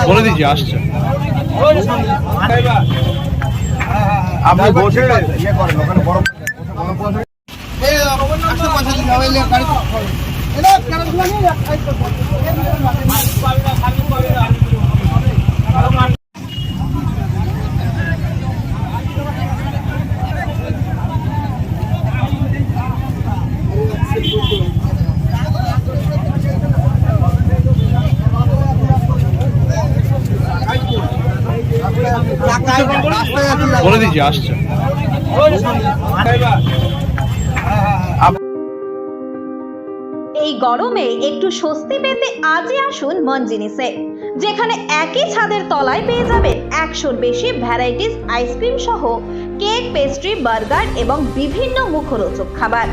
বলে দিচ্ছি আসছে। আপনি বসে ইয়ে করেন ওখানে বড় বলে দিচ্ছি আসছে। এই গরমে একটু স্বস্তি পেতে আজই আসুন মনজিনিসে, যেখানে একই ছাদের তলায় পেয়ে যাবেন 100-র বেশি ভ্যারাইটিস আইসক্রিম সহ কেক, পেস্ট্রি, বার্গার এবং বিভিন্ন মুখরোচক খাবার।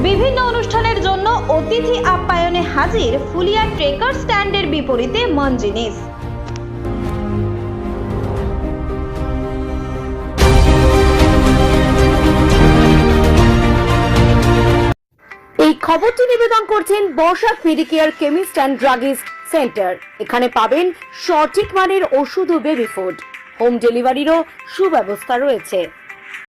বিভিন্ন অনুষ্ঠানের জন্য অতিথি আপ্যায়নে হাজির ফুলিয়া ট্রেকার স্ট্যান্ডের বিপরীতে মনজিনিস। এই খবরটি নিবেদন করছেন বর্ষাক Medicare chemist and druggist centre. এখানে পাবেন সঠিক মানের ওষুধ ও বেবি ফুড। হোম ডেলিভারিরও সুব্যবস্থা রয়েছে।